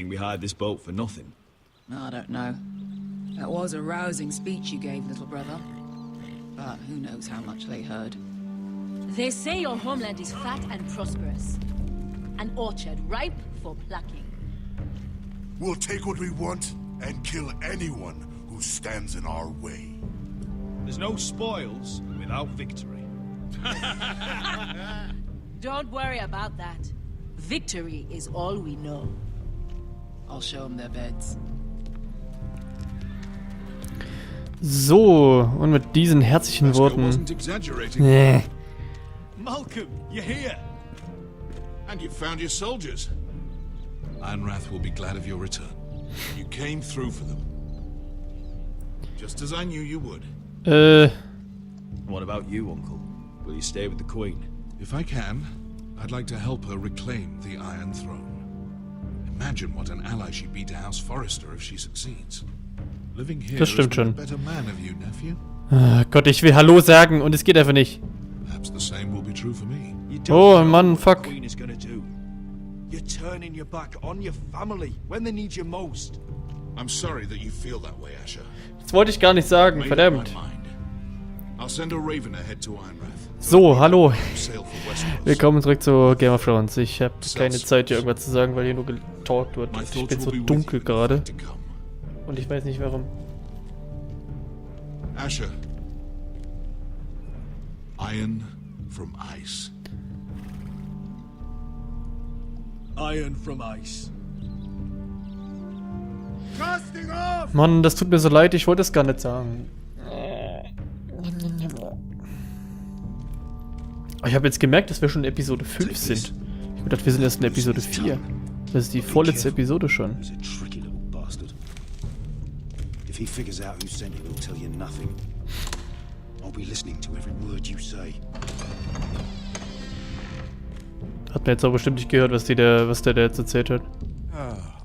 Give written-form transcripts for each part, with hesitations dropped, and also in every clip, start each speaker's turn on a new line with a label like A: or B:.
A: think we hired this boat for nothing?
B: I don't know. That was a rousing speech you gave, little brother. But who knows how much they heard.
C: They say your homeland is fat and prosperous. An orchard ripe for plucking.
D: We'll take what we want and kill anyone who stands in our way.
A: There's no spoils without victory.
C: Don't worry about that. Victory is all we know.
B: I'll show them their beds.
E: So, und mit diesen herzlichen Worten. Nee.
A: Malcolm, you're here.
D: And you found your soldiers. Ironrath will be glad of your return. You came through for them. Just as I knew you would.
A: What about you, Uncle? Will you stay with the Queen?
D: If I can, I'd like to help her reclaim the Iron Throne. Imagine what an ally she'd be to House Forrester if she succeeds. Living here
E: Das stimmt
D: has been
E: schon.
D: a better man of you, nephew.
E: Ah, Gott, ich will Hallo sagen und es geht einfach nicht.
D: Perhaps the same will be true for me.
E: Oh Mann, fuck.
A: Queen is gonna do. You're turning your back on your family when they need you most.
D: I'm sorry that you feel that way, Asher.
E: Das wollte ich gar nicht sagen,
D: Made up
E: verdammt.
D: my mind. I'll send a Raven ahead to Ironrath.
E: So, hallo.
D: Sail for Westeros.
E: Willkommen zurück zu Game of Thrones. Ich habe keine Zeit, hier irgendwas zu sagen, weil hier nur getalkt wird.
D: My
E: Ich
D: thoughts
E: bin so
D: will be with
E: dunkel
D: you
E: gerade
D: to come.
E: und ich weiß nicht warum.
D: Asher. Iron from ice.
A: Iron from ice.
E: Mann, das tut mir so leid, ich wollte es gar nicht sagen. Ich habe jetzt gemerkt, dass wir schon in Episode 5 sind. Ich hab gedacht, wir sind erst in Episode 4. Das ist die vorletzte Episode schon.
F: He's a tricky little bastard. If he figures out who sent it, he'll tell you nothing. I'll be listening to every word you say.
E: Hat man jetzt auch bestimmt nicht gehört, was der jetzt erzählt hat.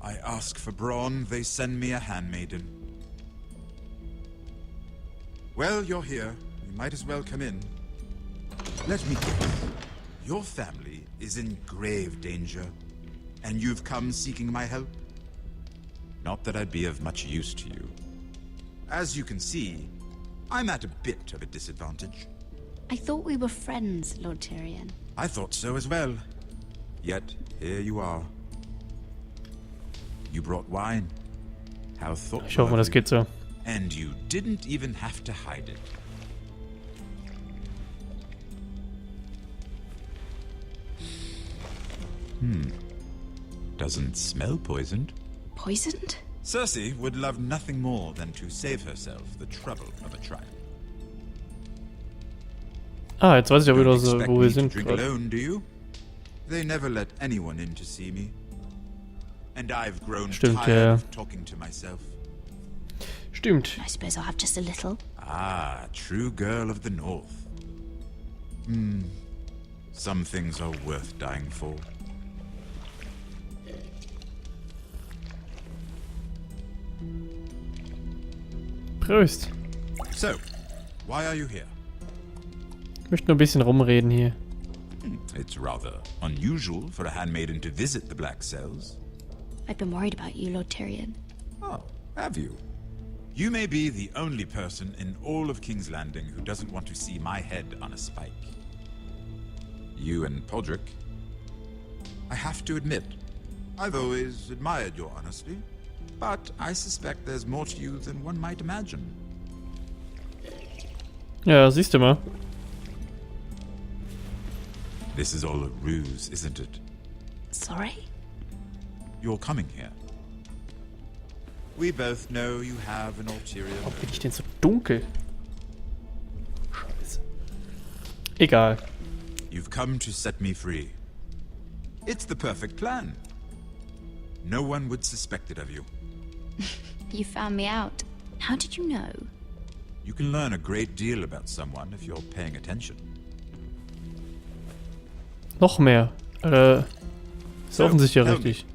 G: I ask for brawn, they send me a handmaiden. Well, you're here. You might as well come in. Let me guess. Your family is in grave danger, and you've come seeking my help? Not that I'd be of much use to you. As you can see, I'm at a bit of a disadvantage.
H: I thought we were friends, Lord Tyrion.
G: I thought so as well. Yet, here you are. You brought wine. How thoughtful.
E: Ich hoffe mal, das geht so.
G: And you didn't even have to hide it. Doesn't smell poisoned.
H: Poisoned?
G: Cersei would love nothing more than to save herself the trouble of a trial.
E: Ah, jetzt weiß ich auch wieder,
G: Don't
E: so,
G: expect
E: wo
G: me
E: wir
G: to
E: sind
G: drink
E: gerade.
G: alone, do you? They never let anyone in to see me. And I've grown
E: Stimmt,
G: tired
E: ja.
G: of talking to myself.
E: Stimmt.
H: I suppose I'll have just a little.
G: Ah, true girl of the north. Some things are worth dying for.
E: Prost.
G: So, why are you here?
E: Ich möchte nur ein bisschen rumreden hier.
G: It's rather unusual for a handmaiden to visit the Black Cells.
H: I've been worried about you, Lord Tyrion.
G: Oh, have you? You may be the only person in all of King's Landing who doesn't want to see my head on a spike. You and Podrick. I have to admit, I've always admired your honesty, but I suspect there's more to you than one might imagine.
E: Ja, siehst du mal.
G: This is all a ruse, isn't it?
H: Sorry?
G: You're coming here. We both know you have an ulterior
E: Warum bin
G: motive.
E: ich denn so dunkel? Scheiße. Egal.
G: You've come to set me free. It's the perfect plan. No one would suspect it of you.
H: You found me out. How did you know?
G: You can learn a great deal about someone if you're paying attention.
E: Noch mehr. Ist offensichtlich ja
G: tell me.
E: richtig.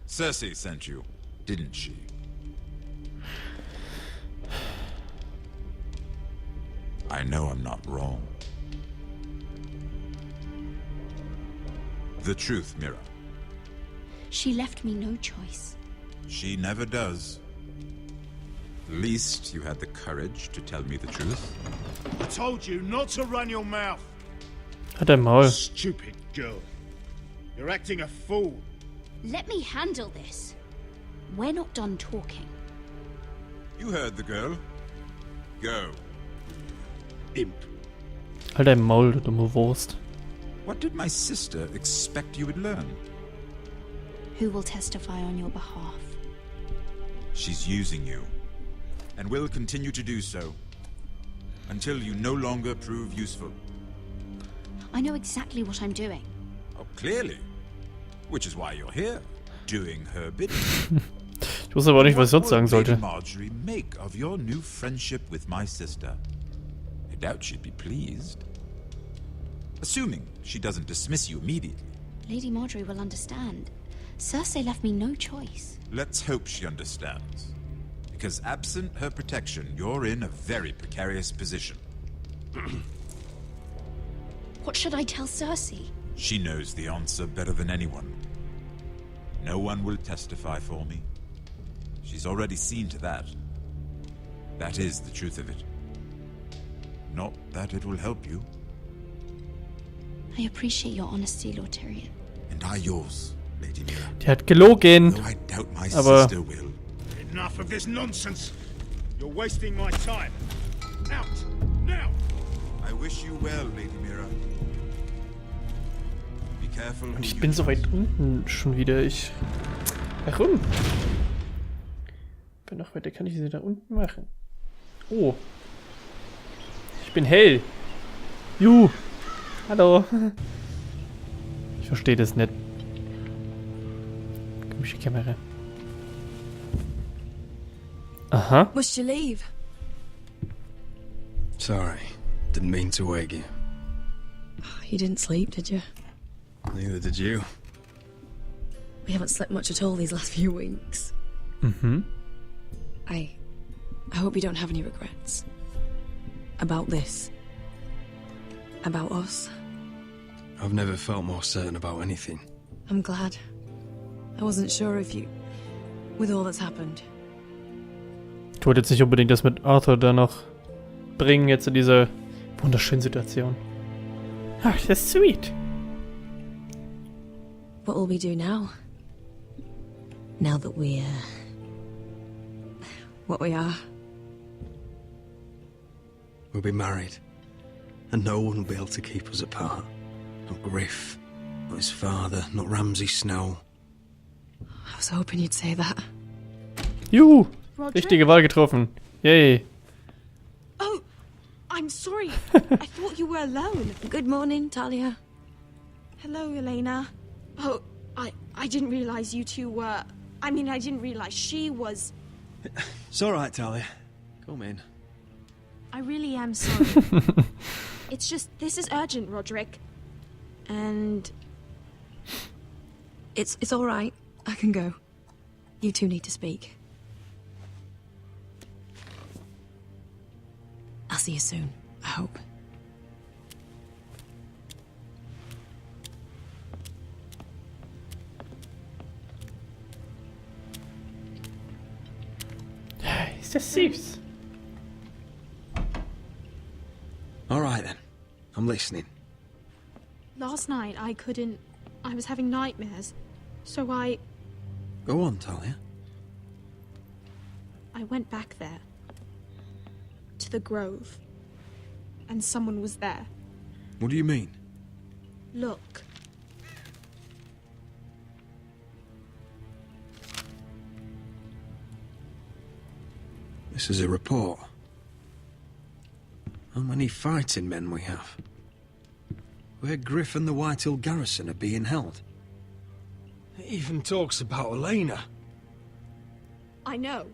G: Cersei sent you, didn't she? I know I'm not wrong. The truth, Mira.
H: She left me no choice.
G: She never does. At least you had the courage to tell me the truth.
A: I told you not to run your mouth.
E: Hat er Maul.
A: Stupid girl. You're acting a fool.
H: Let me handle this. We're not done talking.
G: You heard the girl. Go.
A: Imp.
E: Halt dein Maul, du dumme Wurst.
G: What did my sister expect you would learn?
H: Who will testify on your behalf?
G: She's using you, and will continue to do so, until you no longer prove useful.
H: I know exactly what I'm doing.
G: Oh, clearly. Which is why you're here, doing her bidding.
E: Ich wusste aber auch nicht, was ich sonst sagen
G: What would
E: sollte.
G: Lady Marjorie make of your new friendship with my sister? I doubt she'd be pleased. Assuming she doesn't dismiss you immediately.
H: Lady Marjorie will understand. Cersei left me no choice.
G: Let's hope she understands. Because absent her protection, you're in a very precarious position.
H: What should I tell Cersei?
G: She knows the answer better than anyone. No one will testify for me. She's already seen to that. That is the truth of it. Not that it will help you.
H: I appreciate your honesty, Lord Tyrion.
G: And I yours, Lady Mira.
E: Der hat gelogen.
G: Though I doubt my
E: Aber
G: sister will.
A: Enough of this nonsense. You're wasting my time. Out. Now.
G: I wish you well, Lady Mira. Be careful.
E: und ich bin so weit unten schon wieder. Warum? Bin noch weiter, kann ich sie da unten machen? Oh. Ich bin hell. Juhu. Hallo. Ich verstehe das nicht. Komische Kamera. Aha.
B: Must you leave?
I: Sorry, didn't mean to wake you.
B: You didn't sleep, did you?
I: Neither did you.
B: We haven't slept much at all these last few weeks.
E: Mhm.
B: I hope you don't have any regrets. About this. About us.
I: I've never felt more certain about anything.
B: I'm glad. I wasn't sure if you... With all that's happened.
E: Ich wollte jetzt nicht unbedingt das mit Arthur da noch bringen, jetzt in diese wunderschöne Situation. Ach, das ist sweet.
B: What will we do now? Now that we're... what we are.
I: We'll be married, and no one will be able to keep us apart. Not Griff, not his father, not Ramsay Snow.
B: I was hoping you'd say that.
E: Juhu! Richtige Wahl getroffen. Yay.
J: Oh, I'm sorry. I thought you were alone.
B: Good morning, Talia.
J: Hello, Elena. Oh, I didn't realize you two were... I mean, I didn't realize she was...
I: It's all right, Talia. Come in.
J: I really am sorry. It's just, this is urgent, Roderick. And...
B: It's all right. I can go. You two need to speak. I'll see you soon, I hope.
E: Ist das süß?
I: All right, then. I'm listening.
J: last night I couldn't... I was having nightmares. So I
I: Go on, Talia.
J: went back there. To the grove. And someone was there.
I: What do you mean?
J: Look.
I: This is a report. How many fighting men we have? Where Griff and the Whitehill garrison are being held.
F: It even talks about Elena.
J: I know.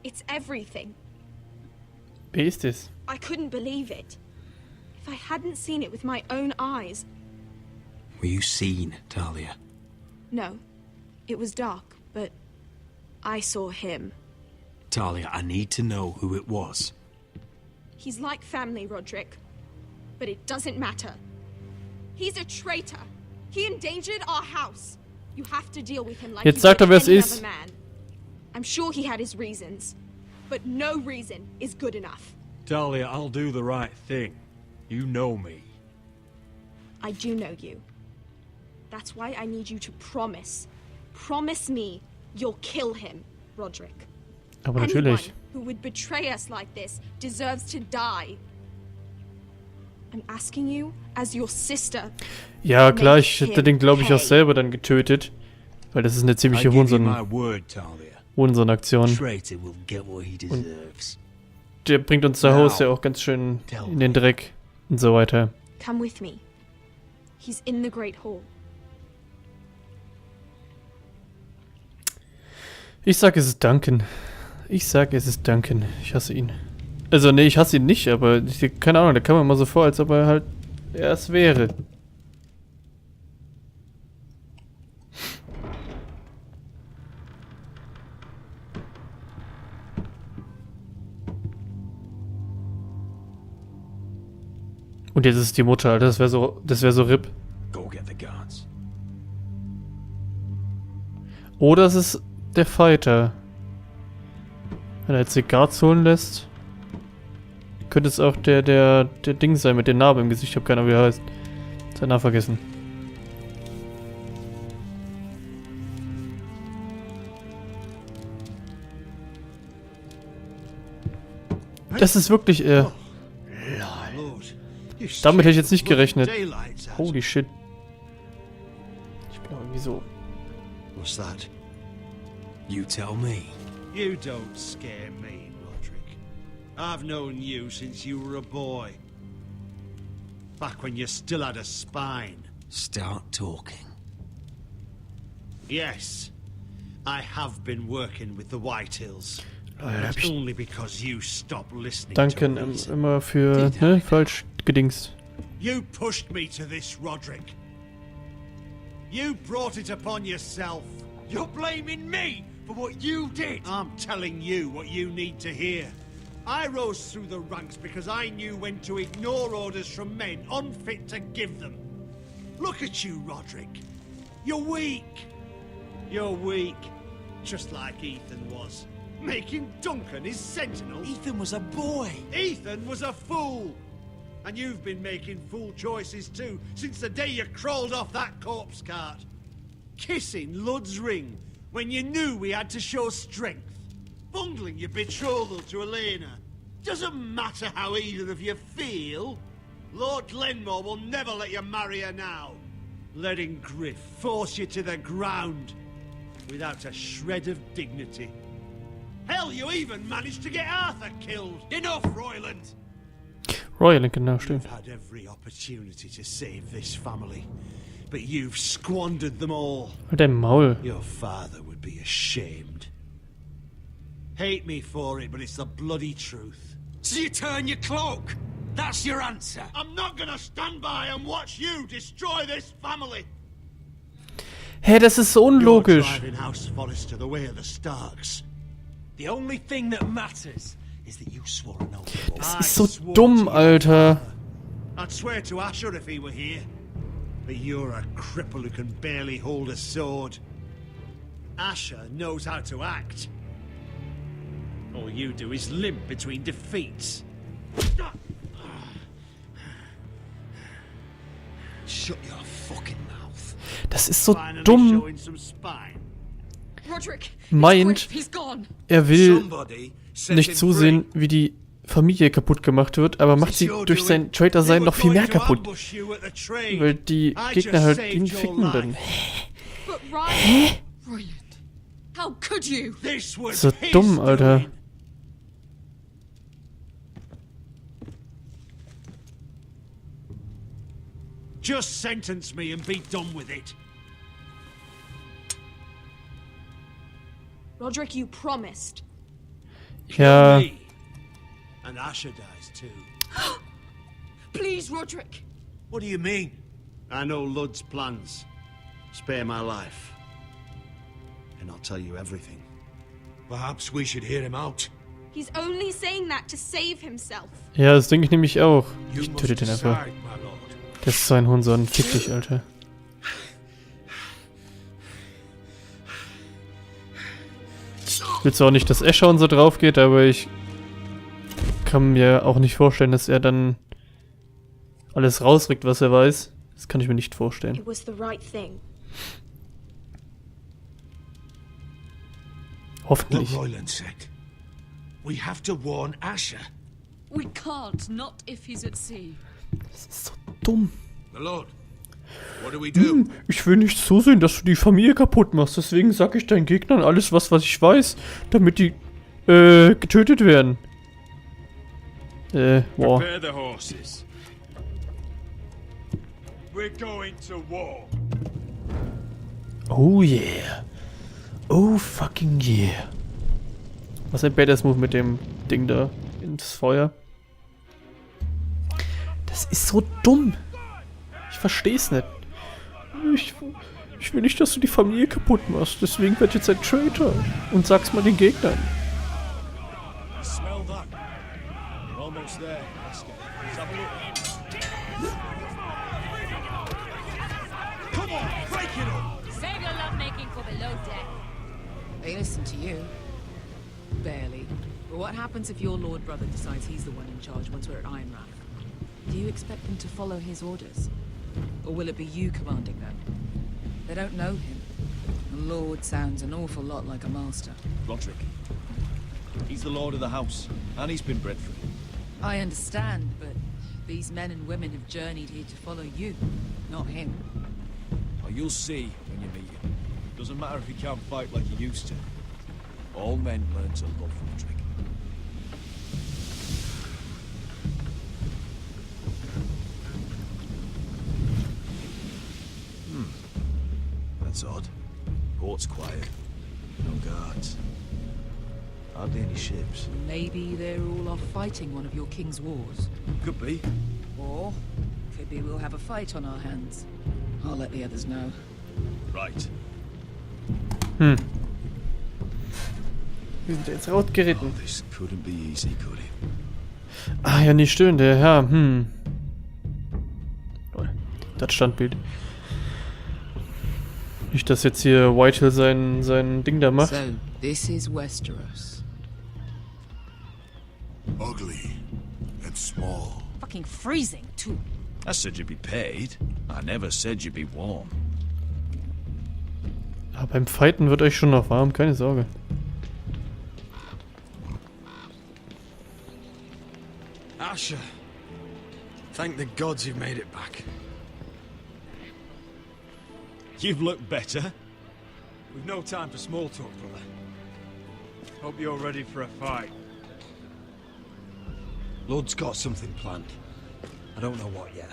J: It's everything.
E: Wer ist es?
J: I couldn't believe it. If I hadn't seen it with my own eyes...
I: Were you seen, Talia?
J: No. It was dark, but... I saw him.
I: Talia, I need to know who it was.
J: He's like family, Roderick. But it doesn't matter. He's a traitor. He endangered our house. You have to deal with him like
E: Jetzt
J: you
E: sagt
J: did
E: er, wer es
J: any
E: ist.
J: other man. I'm sure he had his reasons, but no reason is good enough.
K: Dahlia, I'll do the right thing. You know me.
J: I do know you. That's why I need you to promise. Promise me you'll kill him, Roderick.
E: Aber
J: Anyone
E: natürlich.
J: who would betray us like this deserves to die. I'm asking you as your sister.
E: Ja, klar, ich hätte den, glaube ich, auch selber dann getötet. Weil das ist eine ziemliche Hurensohn-Aktion. Und der bringt uns zu Hause ja auch ganz schön in den Dreck und so weiter.
J: Come with me. He's in the Great Hall.
E: Ich sag, es ist Duncan. Ich sag, es ist Duncan. Ich hasse ihn. Also, nee, ich hasse ihn nicht, aber keine Ahnung, der kam mir immer so vor, als ob er halt es wäre. Und jetzt ist es die Mutter, Alter. Das wäre so RIP. Oder es ist der Fighter. Wenn er jetzt die Guards holen lässt, könnte es auch der Ding sein mit dem Narbe im Gesicht. Ich habe keine Ahnung, wie er heißt. Sein Name vergessen. Das ist wirklich er. Damit hätte ich jetzt nicht gerechnet. Holy shit. Ich bin irgendwie so.
F: What's that?
I: You tell me.
F: You don't scare me, Roderick. I've known you since you were a boy. Back when you still had a spine.
I: Start talking.
F: Yes, I have been working with the Whitehills.
E: Hab
F: It's
E: ich
F: only because you stopped listening
E: Duncan
F: to reason.
E: immer für ne, falsch gedingst.
F: You pushed me to this, Roderick. You brought it upon yourself. You're blaming me for what you did. I'm telling you what you need to hear. I rose through the ranks because I knew when to ignore orders from men unfit to give them. Look at you, Roderick. You're weak. You're weak. Just like Ethan was. Making Duncan his sentinel.
A: Ethan was a boy.
F: Ethan was a fool. And you've been making fool choices too, since the day you crawled off that corpse cart. Kissing Lud's ring when you knew we had to show strength. Bungling your betrothal to Elena. Doesn't matter how either of you feel. Lord Glenmore will never let you marry her now. Letting Griff force you to the ground without a shred of dignity. Hell, you even managed to get Arthur killed. Enough, Royland!
E: Royland, genau, stimmt.
F: You've had every opportunity to save this family, but you've squandered them all.
E: Halt dein Maul.
F: Your father would be ashamed. Hate me for it, but it's the bloody truth.
A: So you turn your cloak? That's your answer?
F: I'm not gonna stand by and watch you destroy this family.
E: Hä, das ist so unlogisch.
F: You're driving House Forrester the way of the Starks.
A: The only thing that matters is that you swore an oath.
E: Das ist so dumm, Alter.
F: I'd swear to Asher if he were here. But you're a cripple who can barely hold a sword. Asher knows how to act. All you do is limp between defeats.
A: Shut your fucking mouth.
E: Das ist so dumm. Meint, er will nicht zusehen, wie die Familie kaputt gemacht wird, aber macht sie durch sein Traitor-Sein noch viel mehr kaputt. Weil die Gegner halt ihn ficken dann. Hä? So dumm, Alter.
F: Just sentence me and be done with it.
J: Roderick, you promised.
E: Ja.
F: And Asher dies too.
J: Please, Roderick.
F: What do you mean? I know Lud's plans. Spare my life. And I'll tell you everything.
A: Perhaps we should hear him out.
J: He's only saying that to save himself.
E: Ja, das denke ich nämlich auch. Ich töte den einfach. Das ist so ein Hurensohn. Fick dich, Alter. will zwar auch nicht, dass Escher und so drauf geht, aber ich kann mir auch nicht vorstellen, dass er dann alles rausrückt, was er weiß. Das kann ich mir nicht vorstellen.
J: It was the right thing.
E: Hoffentlich.
A: What Royland said. We have to warn Asher.
B: We can't, not if he's at sea.
E: Das ist so dumm.
D: My lord, what do we do?
E: Ich will nicht zusehen, dass du die Familie kaputt machst. Deswegen sag ich deinen Gegnern alles, was ich weiß, damit die getötet werden. Wow.
K: Prepare the horses. We're going to war.
E: Oh yeah. Oh fucking yeah. Was ein Badass Move mit dem Ding da ins Feuer. Das ist so dumm. Ich versteh's nicht. Ich will nicht, dass du die Familie kaputt machst. Deswegen werd ich jetzt ein Traitor. Und sag's mal den Gegnern.
A: Smell that? We're almost there. Let's have a look. Come on, break it up!
C: Save your lovemaking for below deck.
B: They listen to you. Barely. But what happens if your lord brother decides he's the one in charge once we're at Ironrath? Do you expect them to follow his orders? Or will it be you commanding them? They don't know him. A lord sounds an awful lot like a master.
A: Roderick. He's the lord of the house, and he's been bred for it.
B: I understand, but these men and women have journeyed here to follow you, not him.
A: Oh, you'll see when you meet him. Doesn't matter if he can't fight like he used to. All men learn to love Roderick. That's odd. Port's quiet. No guards. Hardly any ships.
B: Maybe they're all off fighting one of your king's wars.
A: Could be.
B: Or could be we'll have a fight on our hands. I'll let the others know.
A: Right.
E: Wir sind jetzt rausgeritten.
A: Oh, this couldn't be easy, could it?
E: Ah ja, nee, stimmt, der Herr, Das Standbild. Nicht, dass jetzt hier Whitehill sein Ding da macht.
B: So, this is Westeros.
D: Ugly and small.
C: Fucking freezing, too.
A: I said you'd be paid. I never said you'd be warm.
E: Aber beim Fighten wird euch schon noch warm, keine Sorge.
I: Asher, thank the gods you've made it back.
F: You've looked better. We've no time for small talk, brother.
K: Hope you're ready for a fight.
I: Lord's got something planned. I don't know what yet.